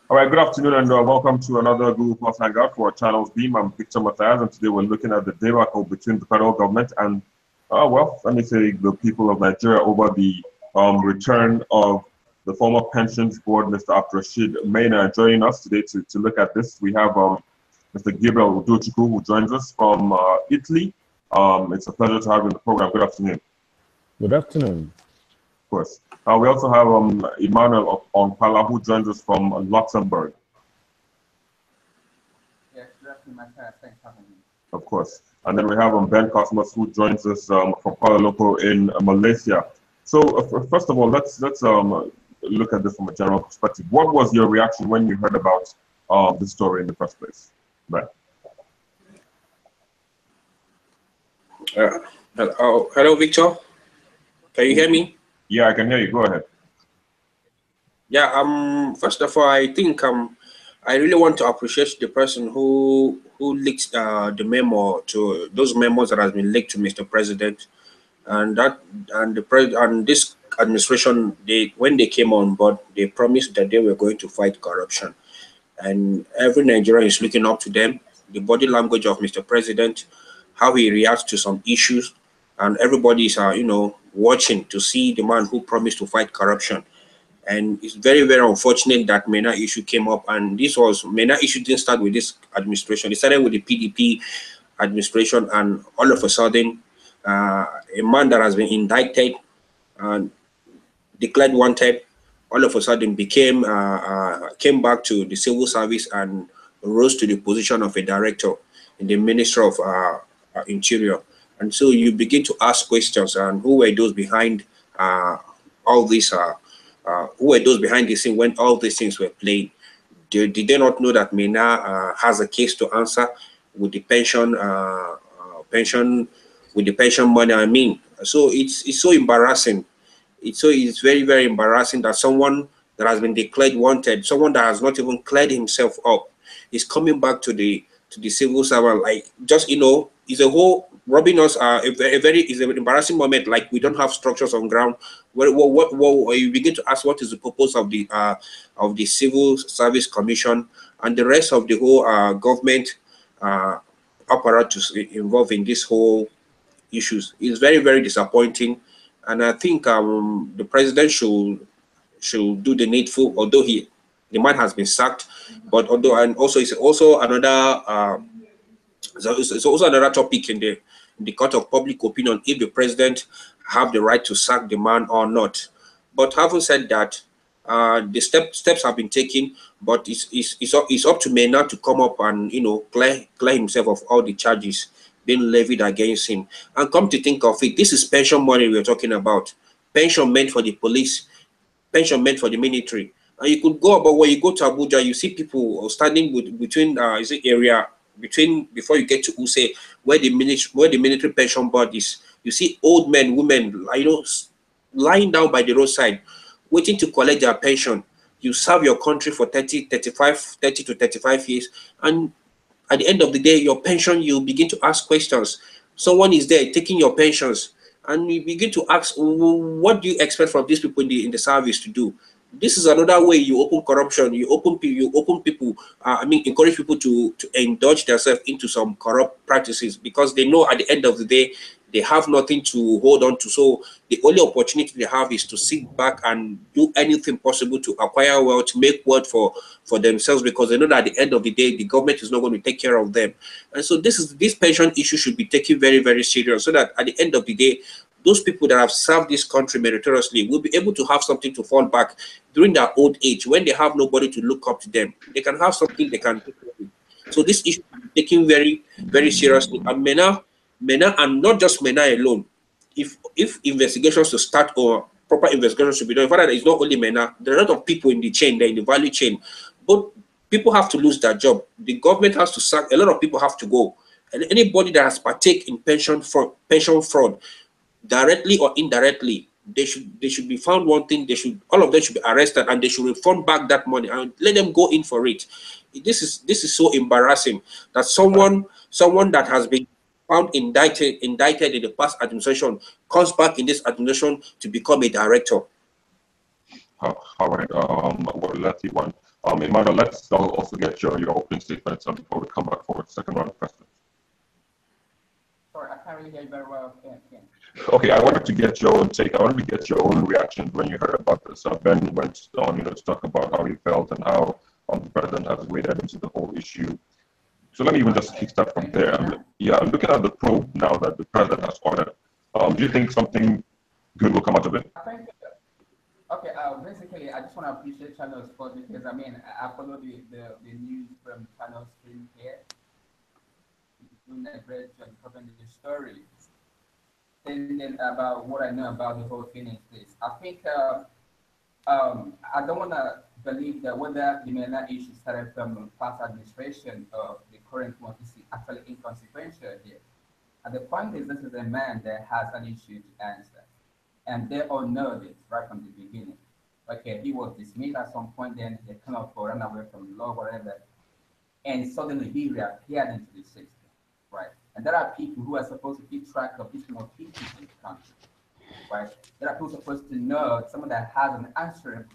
All right, good afternoon and welcome to another Google Plus Hangout for our channel's Beam. I'm Victor Matthias, and today we're looking at the debacle between the federal government and, well, let me say the people of Nigeria over the return of the former pensions board, Mr. Abdurrashid Maina, joining us today to look at this. We have Mr. Gabriel Udochukwu, who joins us from Italy. It's a pleasure to have you in the program. Good afternoon. Good afternoon. Of course. We also have Emmanuel Onkala, who joins us from Luxembourg. Yes, good afternoon, Matthias. Thanks for having me. Of course. And then we have Ben Cosmos, who joins us from Kuala Lumpur in Malaysia. So first of all, let's look at this from a general perspective. What was your reaction when you heard about this story in the first place? Right. Hello, Victor. Can you hear me? Yeah, I can hear you. Go ahead. Yeah. First of all, I think I really want to appreciate the person who leaked the memo to those memos that has been leaked to Mr. President, and this administration. When they came on board, they promised that they were going to fight corruption, and every Nigerian is looking up to them. The body language of Mr. President, how he reacts to some issues, and everybody is watching to see the man who promised to fight corruption. And it's very, very unfortunate that Mina issue came up. And Mina issue didn't start with this administration. It started with the PDP administration, and all of a sudden, a man that has been indicted and declared wanted, all of a sudden came back to the civil service and rose to the position of a director in the Ministry of Interior. And so you begin to ask questions, and who were those behind all this? Who were those behind the scene when all these things were playing? Did they not know that Mina has a case to answer with the pension money? I mean, so it's so embarrassing. It's very, very embarrassing that someone that has been declared wanted, someone that has not even cleared himself up, is coming back to the civil servant. Like, just it's a whole robbing us. Is an embarrassing moment. Like, we don't have structures on ground. What you begin to ask, what is the purpose of the Civil Service Commission and the rest of the whole government apparatus involved in this whole issues? Is very, very disappointing, and I think the president should do the needful. Although the man has been sacked, but it's also another. It's also another topic in the court of public opinion if the president have the right to sack the man or not. But having said that, the steps have been taken, but it's up to Maina to come up and clear himself of all the charges being levied against him. And come to think of it, this is pension money we're talking about. Pension meant for the police, pension meant for the military. And you could go about, when you go to Abuja, you see people standing between area between, before you get to Use, where the military pension board is. You see old men, women, lying down by the roadside, waiting to collect their pension. You serve your country for 30 to 35 years, and at the end of the day, your pension, you begin to ask questions. Someone is there taking your pensions, and you begin to ask, what do you expect from these people in the service to do? This is another way you open corruption. You open people. Encourage people to indulge themselves into some corrupt practices, because they know at the end of the day they have nothing to hold on to. So the only opportunity they have is to sit back and do anything possible to acquire wealth, make wealth for themselves, because they know that at the end of the day the government is not going to take care of them. And so this pension issue should be taken very, very serious, so that at the end of the day, those people that have served this country meritoriously will be able to have something to fall back during their old age, when they have nobody to look up to them. They can have something they can do. So this issue is taken very, very seriously. And Mena, and not just Mena alone. If investigations to start, or proper investigations should be done, in fact, it's not only Mena. There are a lot of people in the chain, there in the value chain. But people have to lose their job. The government has to sack. A lot of people have to go. And anybody that has partaken in pension fraud, directly or indirectly, they should be found wanting. All of them should be arrested, and they should refund back that money and let them go in for it. This is so embarrassing that someone that has been found indicted in the past administration comes back in this administration to become a director. All right, what a lucky one. Emmanuel, let's also get your opening statements before we come back for the second round of questions. Sorry, I can't really hear you very well. Okay, I wanted to get your own take. I wanted to get your own reaction when you heard about this. Ben went on, to talk about how he felt and how the president has waded into the whole issue. So let me even just kickstart from there. I'm looking at the probe now that the president has ordered. Do you think something good will come out of it? I think, okay, basically, I just want to appreciate Channel Sport because, I mean, I follow the news from Channel Stream here. Doing a great job covering the story. Thinking about what I know about the whole thing is this. I think I don't want to believe that whether the Mina issue started from past administration or the current one is actually inconsequential here. And the point is, this is a man that has an issue to answer. And they all know this right from the beginning. Okay, he was dismissed at some point, then they kind of ran away from the law, whatever. And suddenly he reappeared into the system, right? And there are people who are supposed to keep track of these more people in the country, right? There are people supposed to know someone that has an answer,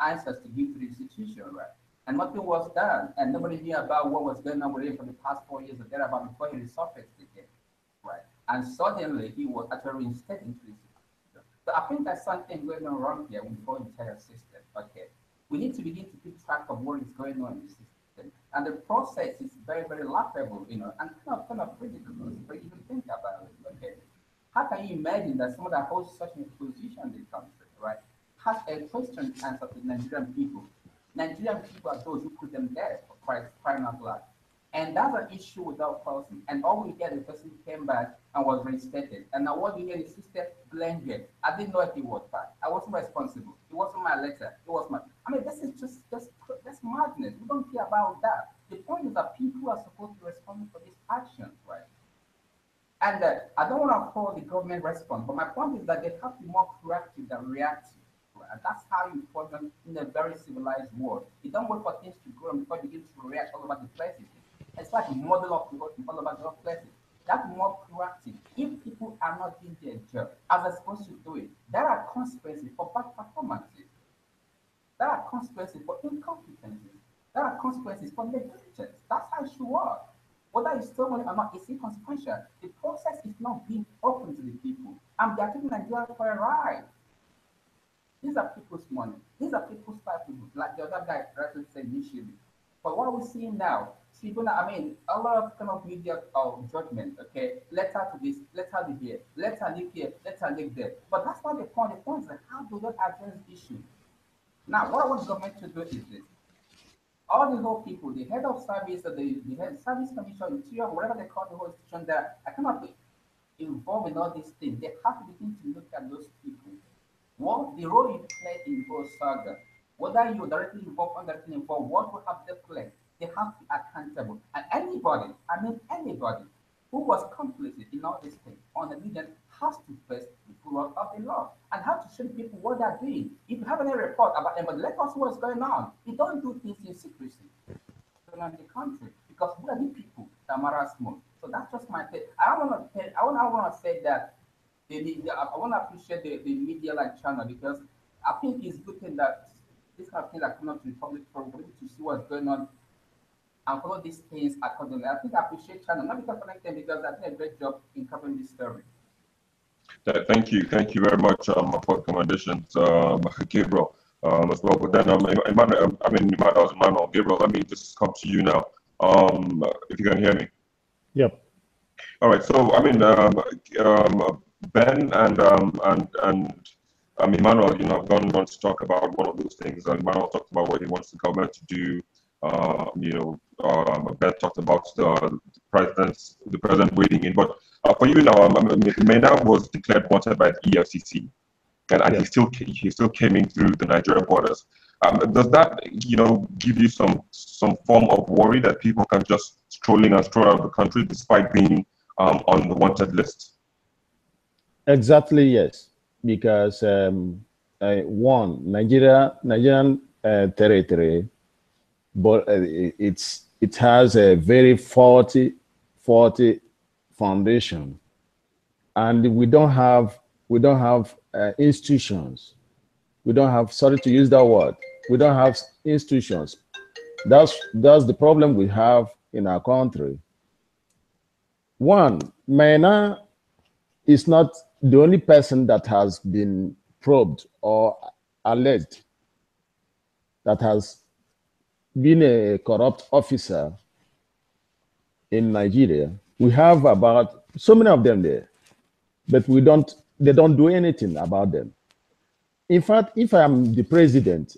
answers to give to the institution, right? And nothing was done, and nobody knew about what was going on with him for the past 4 years or thereabout before he resurfaced again, right? And suddenly he was actually reinstated into the system. So I think there's something going on wrong here with the whole entire system. Okay, we need to begin to keep track of what is going on in the system. And the process is very, very laughable, and kind of ridiculous if you even think about it. Okay, how can you imagine that someone that holds such a position in the country, right, has a question answer to Nigerian people? Nigerian people are those who put them there for crying out loud. And that's an issue without person. And all we get is the person came back and was reinstated. And now what we get is system blame him. I didn't know if he was bad. I wasn't responsible. It wasn't my letter. It was my. I mean, this is just that's madness. We don't care about that. The point is that people are supposed to respond for these actions, right? And I don't want to call the government response, but my point is that they have to be more proactive than reactive. And that's how you function in a very civilized world. You don't wait for things to grow before you begin to react all over the places. It's like a model of all over the places. That's more proactive. If people are not doing their job as they're supposed to do it, there are consequences for bad performances. There are consequences for incompetencies. There are consequences for negligence. That's how it should work. Whether it's still money or not, it's inconsequential. The process is not being open to the people. And they're taking Nigeria for a ride. These are people's money. These are people's livelihoods, like the other guy rightly said initially. But what we're seeing now, I mean, a lot of kind of media judgment, okay? Let her to this, let her be here, let her live here, let her live there. But that's not the point. The point is that how do they address the issue? Now, what I want the government to do is this. All the whole people, the head of service, the head service commission, interior, whatever they call the whole institution there, I cannot be involved in all these things. They have to begin to look at those people. What the role you play in both saga, whether you're directly involved or indirectly involved, what will have they played? They have to be accountable. And anybody, I mean anybody, who was complicit in all these things on the media has to face the full work of the law and have to show people what they're doing. If you have any report about them, but let us know what's going on. You don't do things in secrecy around the country because we are the people that matter most. So that's just my take. I want to say that I want to appreciate the media like channel because I think it's good thing that this kind of things are coming up to the public for people to see what's going on and follow these things accordingly. I think I appreciate channel, not because of them, because I did a great job in covering this story. Thank you very much for the recommendations, Gabriel, as well. But then, Emmanuel, Gabriel, let me just come to you now. If you can hear me. Yep. All right. So, I mean, Ben and Emmanuel, have gone on to talk about one of those things. Emmanuel talked about what he wants the government to do. Ben talked about the president waiting in. But for you now, Maina was declared wanted by the EFCC, and he still came in through the Nigerian borders. Does that, give you some form of worry that people can just stroll in and stroll out of the country despite being on the wanted list? Exactly, yes. Because one, Nigerian territory, but it has a very faulty foundation, and we don't have institutions. We don't have, sorry to use that word, We don't have institutions. That's the problem we have in our country. One, Maina is not the only person that has been probed or alleged that has been a corrupt officer in Nigeria. We have about so many of them there, but they don't do anything about them. In fact, if I'm the president,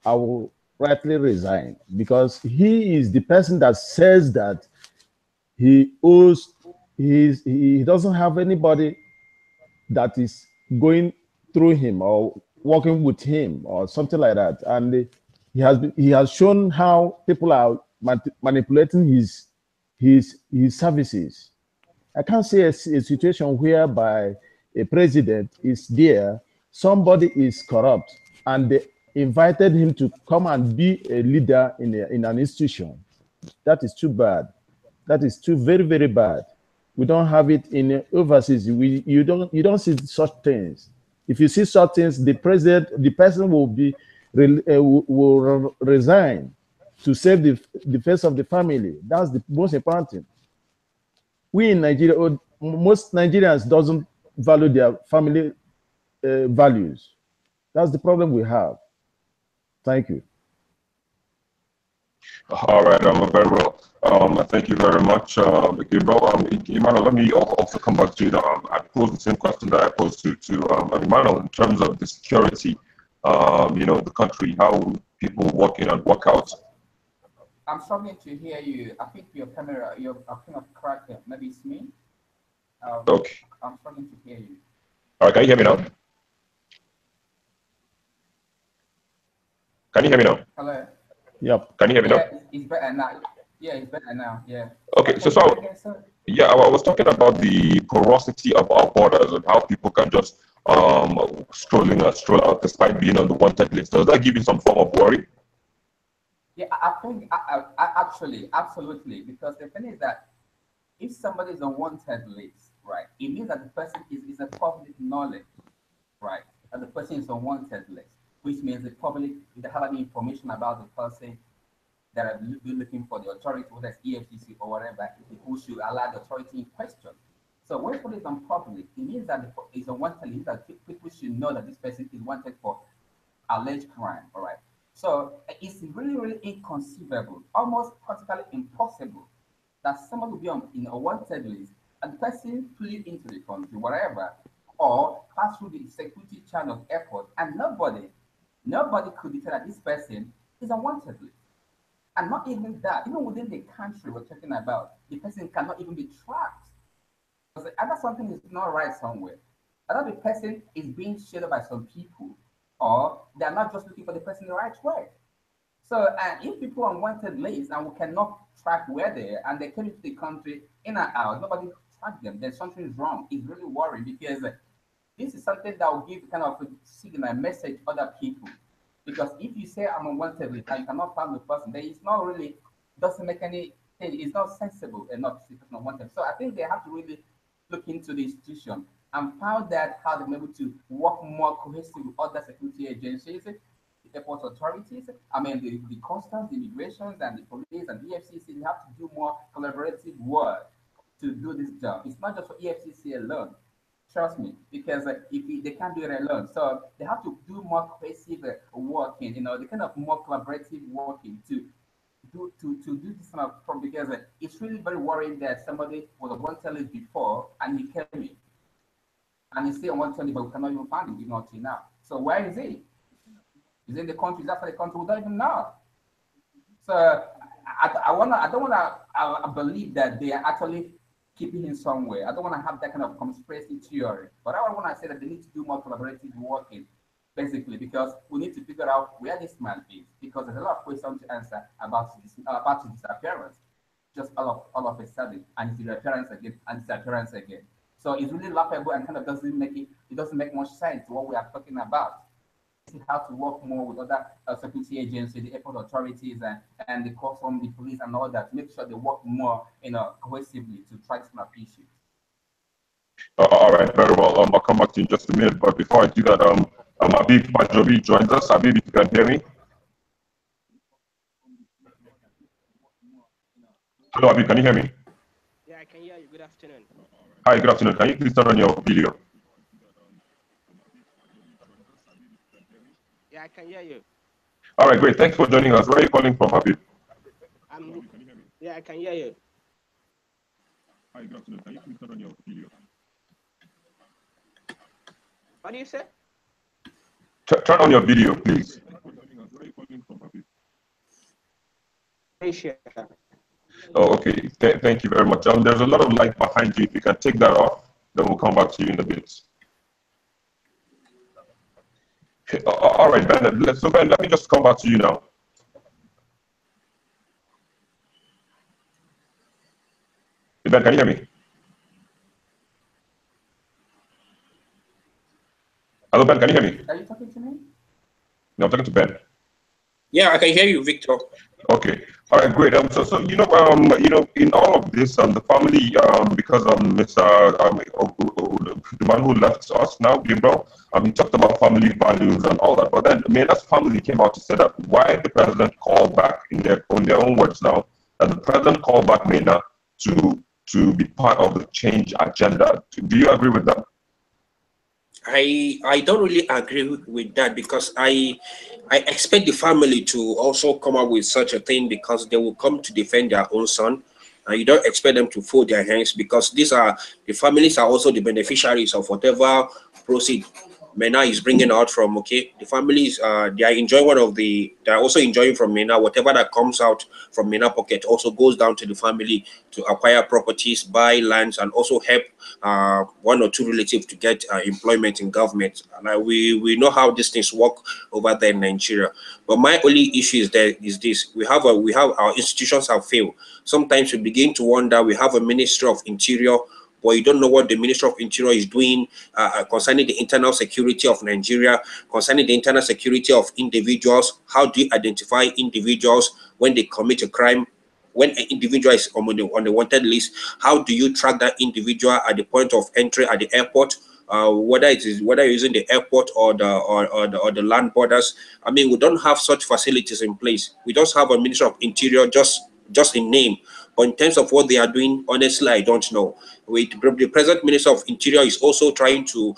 I will rightly resign, because he is the person that says that he owes he doesn't have anybody that is going through him or working with him or something like that. And he has shown how people are manipulating his services. I can't see a situation whereby a president is there, somebody is corrupt, and they invited him to come and be a leader in an institution. That is too bad. That is too very, very bad. We don't have it in overseas. You don't see such things. If you see such things, the person will resign to save the face of the family. That's the most important thing. We in Nigeria, most Nigerians doesn't value their family values. That's the problem we have. Thank you. All right, very well. Thank you very much, Gabriel. Emmanuel, let me also come back to you. I posed the same question that I posed to Emmanuel in terms of the security, the country, how people walk in and walk out. I'm struggling to hear you. I think your camera, you're kind of cracked. Maybe it's me. Okay. I'm struggling to hear you. All right, can you hear me now? Can you hear me now? Hello. Yep. Can you hear me now? Yeah, it's better now. Yeah, it's better now. Yeah. Okay, I was talking about the porosity of our borders and how people can just stroll out despite being on the wanted list. Does that give you some form of worry? Yeah, I think I actually, absolutely, because the thing is that if somebody is on wanted list, right, it means that the person is a public knowledge, right, that the person is on wanted list, which means the public, if they have any information about the person that are looking for the authority, whether it's EFCC or whatever, who should allow the authority in question. So when somebody is on public, it means that it's a wanted list, that people should know that this person is wanted for alleged crime, all right? So it's really, really inconceivable, almost practically impossible, that somebody will be in a wanted list and the person flee into the country, whatever, or pass through the security channel of airport, and nobody could detect that this person is a wanted list. And not even that, even within the country we're talking about, the person cannot even be tracked. Because either something is not right somewhere, either the person is being shadowed by some people, or they're not just looking for the person the right way. So, and if people are on wanted lists and we cannot track where they are, and they came into the country in and out, nobody track them, then something is wrong. It's really worrying, because this is something that will give kind of a signal, a message to other people. Because if you say I'm on wanted list and you cannot find the person, then it's not really, doesn't make any, it's not sensible enough to say person on wanted. So I think they have to really look into the institution and found that how they're able to work more cohesively with other security agencies, the airport authorities, the customs, the immigrations, and the police and the EFCC. They have to do more collaborative work to do this job. It's not just for EFCC alone. Trust me, because if they can't do it alone, so they have to do more cohesive working. The kind of more collaborative working to do this kind of problem, because it's really very worrying that somebody was on wanted list before and he came in, and he's still on wanted list, but we cannot even find him, even until now. So where is he? Is he in the country? Is that for the country? We don't even know. So I don't wanna believe that they are actually keeping him somewhere. I don't want to have that kind of conspiracy theory, but I want to say that they need to do more collaborative working, basically, because we need to figure out where this man is, because there's a lot of questions to answer about his disappearance, just all of a sudden, and his reappearance again, and disappearance again. So it's really laughable and kind of doesn't make much sense to what we are talking about. How to work more with other security agencies, the airport authorities, and the custom, the police, and all that. Make sure they work more, cohesively to try some issues. All right, very well. I'll come back to you in just a minute. But before I do that, Abib Pajobi joins us. Abib, if you can hear me. Hello, Abib, can you hear me? Yeah, I can hear you. Good afternoon. Hi, good afternoon. Can you please turn on your video? Yeah, I can hear you. All right, great. Thanks for joining us. Where are you calling from, Abib? Yeah, I can hear you. Hi, good afternoon. Can you please turn on your video? What do you say? Turn on your video, please. Asia. Oh, okay. Thank you very much. There's a lot of light behind you. If you can take that off, then we'll come back to you in a bit. Okay. All right, Ben. So Ben, let me just come back to you now. Ben, can you hear me? Hello, Ben. Can you hear me? Are you talking to me? No, I'm talking to Ben. Yeah, I can hear you, Victor. Okay. All right, great. So in all of this, the family, because Mr. The man who left us now, Gabriel, he talked about family values and all that. But then Mina's family came out to say that why the president called back in their own words now, that the president called back Mina to be part of the change agenda. Do you agree with that? I don't really agree with that, because I expect the family to also come up with such a thing, because they will come to defend their own son. And you don't expect them to fold their hands, because the families are also the beneficiaries of whatever proceed Mena is bringing out from. Okay, the families they are enjoying they are also enjoying from Mena. Whatever that comes out from Mena pocket also goes down to the family to acquire properties, buy lands, and also help one or two relatives to get employment in government. And we know how these things work over there in Nigeria. But my only issue is this: we have our institutions have failed. Sometimes we begin to wonder. We have a Ministry of Interior, but you don't know what the Ministry of Interior is doing concerning the internal security of Nigeria, concerning the internal security of individuals. How do you identify individuals when they commit a crime? When an individual is on the wanted list, how do you track that individual at the point of entry at the airport? Whether you're using the airport or the land borders. I mean, we don't have such facilities in place. We just have a Ministry of Interior, just in name. But in terms of what they are doing, honestly, I don't know. The present Minister of Interior is also trying to,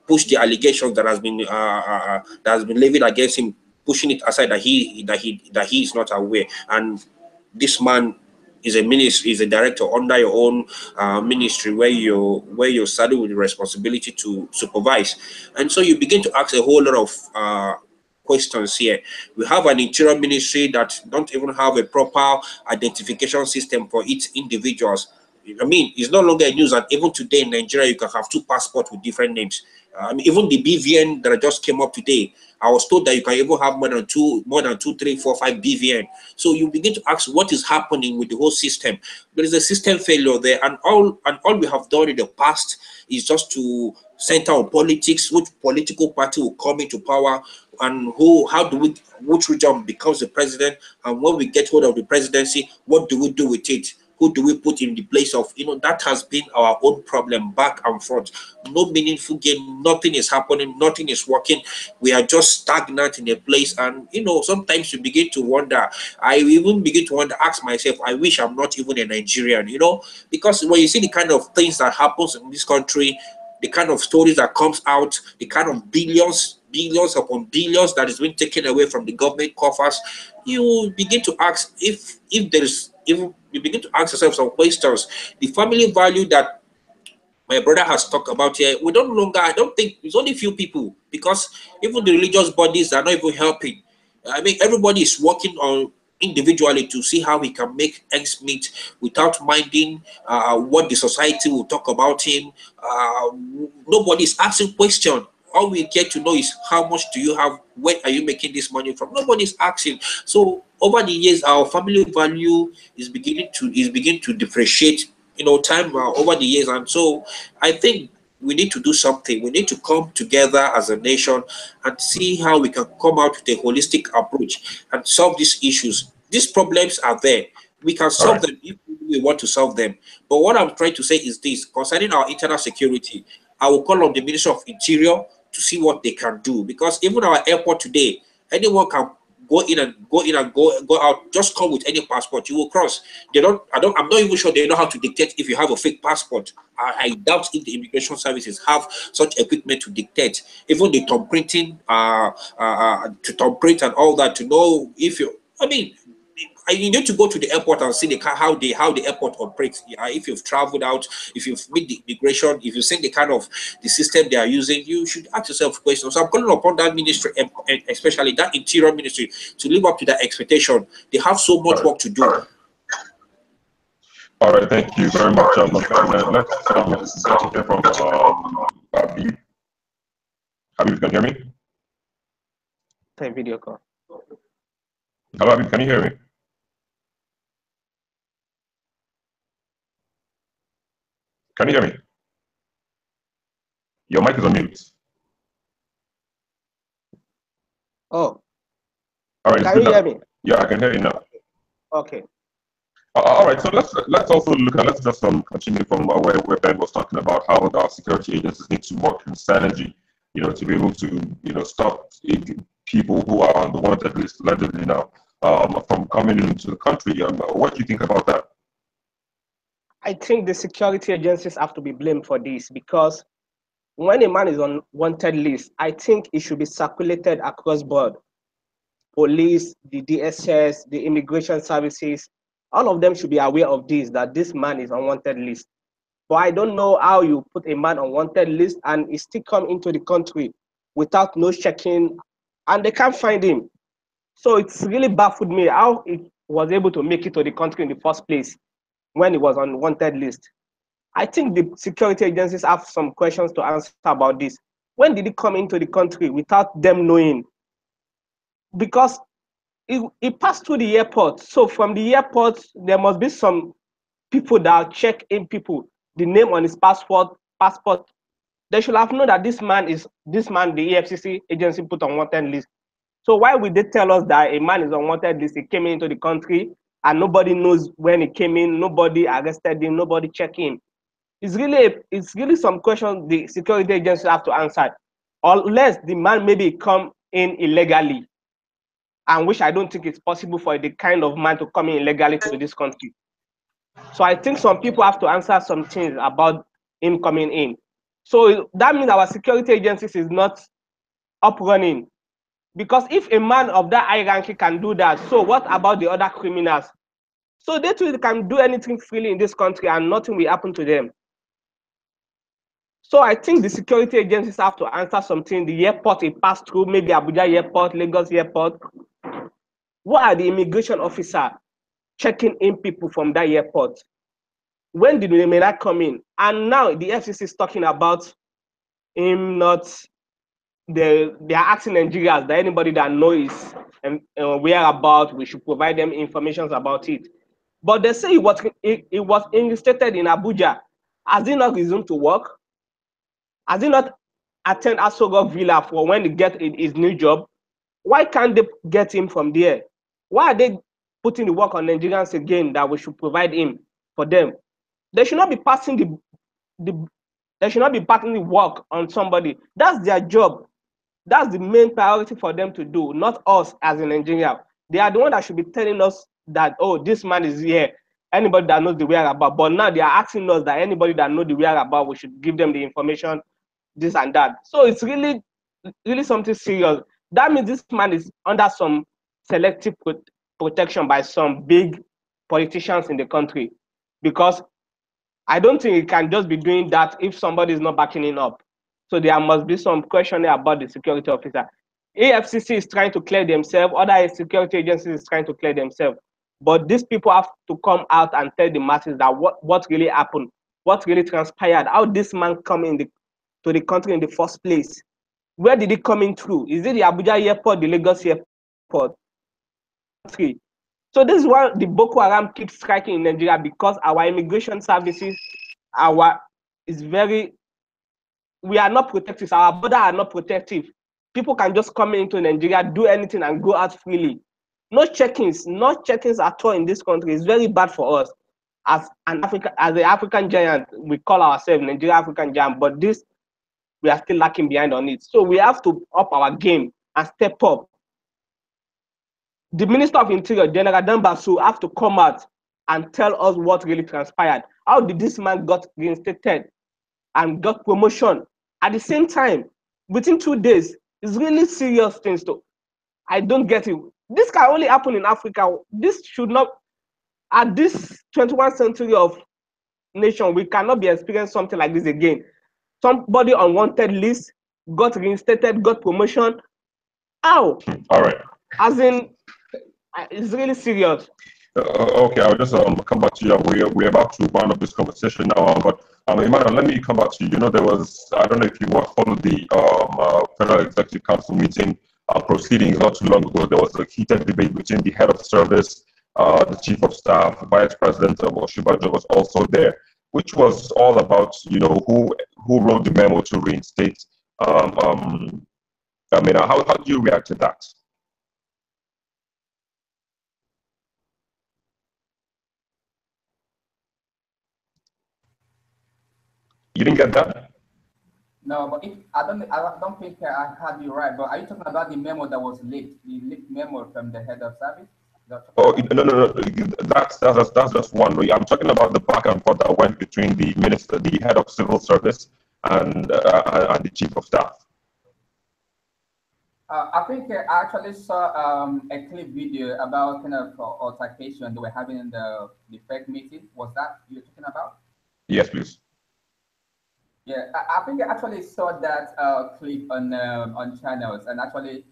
push the allegations that has been levied against him, pushing it aside, that he is not aware. And this man is a director under your own ministry, where you're saddled with the responsibility to supervise. And so you begin to ask a whole lot of questions here. We have an interior ministry that don't even have a proper identification system for its individuals. I mean, it's no longer news that even today in Nigeria, you can have two passports with different names. I mean, even the BVN that just came up today, I was told that you can even have more than two, 3, 4, 5 BVN. So you begin to ask what is happening with the whole system. There is a system failure there, and all we have done in the past is just to center on politics, which political party will come into power, and which region becomes the president, and when we get hold of the presidency, what do we do with it? Who do we put in the place of? That has been our own problem back and forth. No meaningful gain, nothing is happening, nothing is working. We are just stagnant in a place, and sometimes you begin to wonder. I even begin to wonder, ask myself, I wish I'm not even a Nigerian, because when you see the kind of things that happens in this country, the kind of stories that comes out, the kind of billions upon billions that is being taken away from the government coffers, you begin to ask if you begin to ask yourself some questions. The family value that my brother has talked about here, I don't think it's only few people, because even the religious bodies are not even helping. I mean, everybody is working on individually to see how he can make ends meet without minding what the society will talk about him. Nobody is asking question. All we get to know is how much do you have, where are you making this money from? Nobody's asking. So over the years, our family value is beginning to depreciate, time over the years. And so I think we need to do something. We need to come together as a nation and see how we can come out with a holistic approach and solve these issues. These problems are there. We can solve them if we want to solve them. But what I'm trying to say is this: concerning our internal security, I will call on the Ministry of Interior to see what they can do, because even our airport today, anyone can go in and go out. Just come with any passport, you will cross. I'm not even sure they know how to dictate if you have a fake passport. I doubt if the immigration services have such equipment to dictate, even the thumb printing, to thumb print and all that, to know if you, I mean, you need to go to the airport and see how the airport operates. If you've traveled out, if you've made the immigration, if you've seen the kind of the system they are using, you should ask yourself questions. So I'm calling upon that ministry, and especially that interior ministry, to live up to that expectation. They have so much work to do. All right, thank you very much. Let's hear from Habib. Habib, can you hear me? Same video call. Hello, Habib, can you hear me? Can you hear me? Your mic is on mute. Oh. All right. Can you hear me? Yeah, I can hear you now. Okay. All right. So let's also look at, let's just continue from where Ben was talking about how our security agencies need to work in synergy, to be able to stop people who are on the wanted list allegedly now from coming into the country. What do you think about that? I think the security agencies have to be blamed for this, because when a man is on wanted list, I think it should be circulated across board. Police, the DSS, the immigration services, all of them should be aware of this, that this man is on wanted list. But I don't know how you put a man on wanted list and he still come into the country without no checking, and they can't find him. So it's really baffled me how he was able to make it to the country in the first place when he was on wanted list. I think the security agencies have some questions to answer about this. When did he come into the country without them knowing? Because he passed through the airport. So from the airport, there must be some people that check in people, the name on his passport. They should have known that this man, the EFCC agency put on wanted list. So why would they tell us that a man is on wanted list, he came into the country and nobody knows when he came in, nobody arrested him, nobody checked him? It's really some questions the security agencies have to answer, unless the man maybe come in illegally, and which I don't think it's possible for the kind of man to come in illegally to this country. So I think some people have to answer some things about him coming in. So that means our security agencies is not up running, because if a man of that high ranking can do that, so what about the other criminals? So they too can do anything freely in this country and nothing will happen to them. So I think the security agencies have to answer something. The airport it passed through, maybe Abuja airport, Lagos airport. What are the immigration officer checking in people from that airport? When did Mina come in? And now the FCC is talking about him not, they are asking Nigerians that anybody that knows whereabouts, we should provide them information about it. But they say it was instated in Abuja. Has he not resumed to work? Has he not attend Asogok Villa for when he get his new job? Why can't they get him from there? Why are they putting the work on Nigerians again that we should provide him for them? They should not be passing they should not be passing the work on somebody. That's their job. That's the main priority for them to do, not us as in Nigeria. They are the one that should be telling us that, oh, this man is here. Anybody that knows the whereabouts. But now they are asking us that anybody that knows the whereabouts, we should give them the information, this and that. So it's really something serious. That means this man is under some selective protection by some big politicians in the country, because I don't think it can just be doing that if somebody is not backing it up. So there must be some questioning about the security officer. AFCC is trying to clear themselves, other security agencies is trying to clear themselves. But these people have to come out and tell the masses that what really happened, what really transpired, how this man come to the country in the first place. Where did he come in through? Is it the Abuja airport, the Lagos airport? So this is why the Boko Haram keeps striking in Nigeria, because our immigration services, we are not protective. Our borders are not protective. People can just come into Nigeria, do anything, and go out freely. No check-ins at all in this country. It's very bad for us as the African giant. We call ourselves Nigeria African giant, but this we are still lacking behind on it. So we have to up our game and step up. The Minister of Interior, General Dambasu, have to come out and tell us what really transpired. How did this man got reinstated and got promotion at the same time within 2 days? It's really serious things though. I don't get it. This can only happen in Africa. This should not, at this 21st century of nation, we cannot be experiencing something like this again. Somebody on wanted list got reinstated, got promotion. How? All right. As in, it's really serious. Okay, I'll just come back to you. We're about to round up this conversation now, but Emmanuel, let me come back to you. You know, there was, I don't know if you followed the Federal Executive Council meeting proceedings not too long ago. There was a heated debate between the head of service, the chief of staff, Vice President Oshibajo was also there, which was all about, you know, who wrote the memo to reinstate. I mean, how do you react to that? You didn't get that? No, but if I don't think I had you right. But are you talking about the memo that was leaked, the leaked memo from the head of service? Oh no! That's just one way. I'm talking about the back and forth that went between the minister, the head of civil service, and the chief of staff. I think I actually saw a clip video about kind of altercation they were having in the FEC meeting. Was that you're talking about? Yes, please. Yeah, I think I actually saw that clip on channels, and actually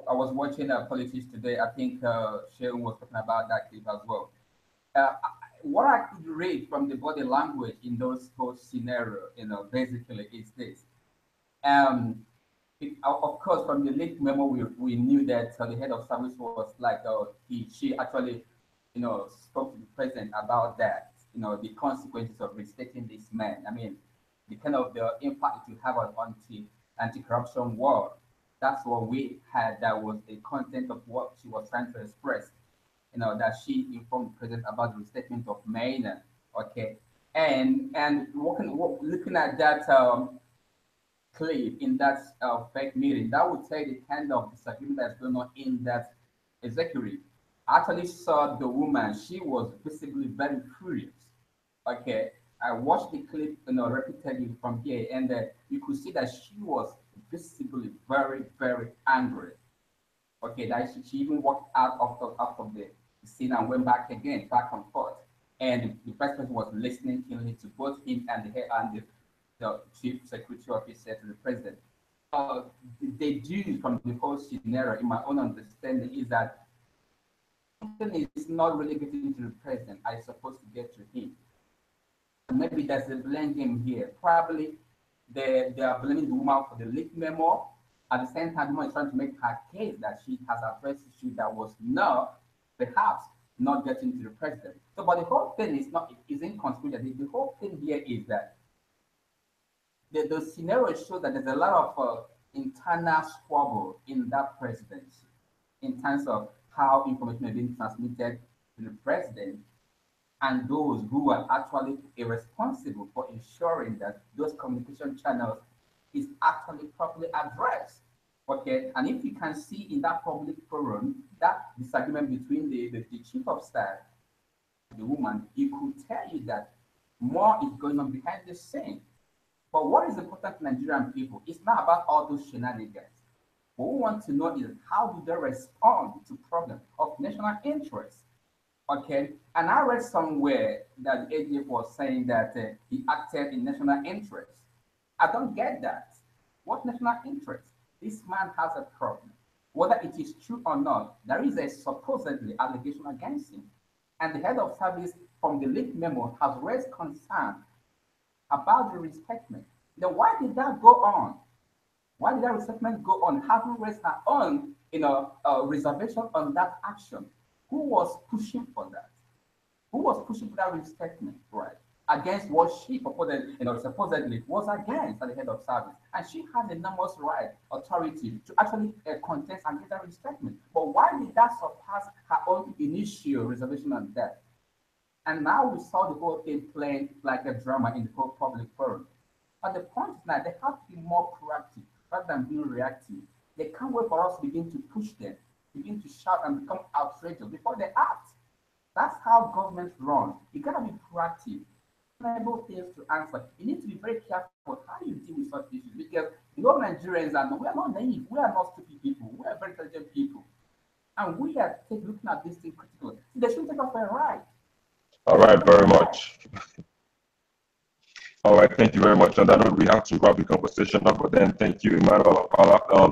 I was watching Politics today. I think Sharon was talking about that clip as well. What I could read from the body language in those whole scenario, you know, basically is this. Of course, from the leaked memo, we knew that the head of service was like she actually, you know, spoke to the president about that. You know, the consequences of restating this man. I mean, the kind of the impact it will have on anti-corruption war. That's what we had. That was the content of what she was trying to express. You know, that she informed the president about the restatement of Maina. Okay, and looking at that clip in that fake meeting, that would tell the kind of disagreement that's going on in that executive. I actually saw the woman; she was visibly very furious. Okay, I watched the clip, you know, repeatedly from here, and you could see that she was visibly very, very angry. Okay, that she even walked out of the scene and went back again, back and forth. And the president was listening keenly to both him and the chief security officer to the president. The duty from the whole scenario, in my own understanding, is that something is not really getting to the president. I supposed to get to him. Maybe there's a blame game here. Probably they are blaming the woman for the leaked memo. At the same time, the woman is trying to make her case that she has addressed issue that was not, perhaps, not getting to the president. So, but the whole thing is inconspicuous. The whole thing here is that the scenario shows that there's a lot of internal squabble in that presidency in terms of how information is being transmitted to the president and those who are actually irresponsible for ensuring that those communication channels is actually properly addressed. Okay, and if you can see in that public forum that disagreement between the chief of staff, the woman, it could tell you that more is going on behind the scene. But what is important to Nigerian people is not about all those shenanigans. What we want to know is how do they respond to problems of national interest. Okay, and I read somewhere that the AGF was saying that he acted in national interest. I don't get that. What national interest? This man has a problem. Whether it is true or not, there is a supposedly allegation against him. And the head of service from the leaked memo has raised concern about the restatement. Then why did that go on? Why did that restatement go on? Having raised her own, reservation on that action. Who was pushing for that? Who was pushing for that restatement, right? Against what she supposedly was against at the head of service. And she has enormous right, authority to actually contest and get that restatement. But why did that surpass her own initial reservation on that? And now we saw the whole thing playing like a drama in the whole public forum. But the point is that they have to be more proactive rather than being reactive. They can't wait for us to begin to push them, begin to shout and become outrageous before they act. That's how governments run. You gotta be proactive, enable things to answer. You need to be very careful how you deal with such issues because you know Nigerians are we are not naive, we are not stupid people, we are very intelligent people. And we are looking at this thing critically. They shouldn't take us for a ride. All right, very much. All right, thank you very much. And I know we have to wrap the conversation up, but then thank you, Emmanuel.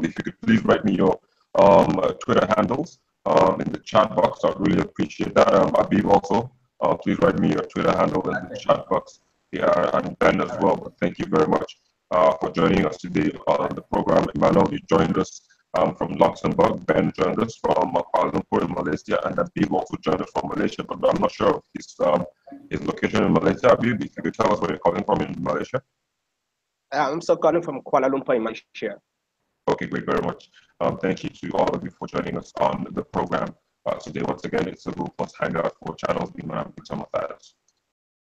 If you could please write me your Twitter handles in the chat box, I'd really appreciate that. Abib also, please write me your Twitter handle in the chat box. Yeah, and Ben as well. But thank you very much for joining us today on the program. Emmanuel, you joined us from Luxembourg. Ben joined us from Kuala Lumpur in Malaysia, and Abib also joined us from Malaysia. But I'm not sure if his location in Malaysia. Abib, if you could tell us where you're calling from in Malaysia. I'm still calling from Kuala Lumpur in Malaysia. Okay, great, very much. Thank you to all of you for joining us on the program today. Once again, it's a Google Plus Hangout for Channels Mina and Victor Matthias.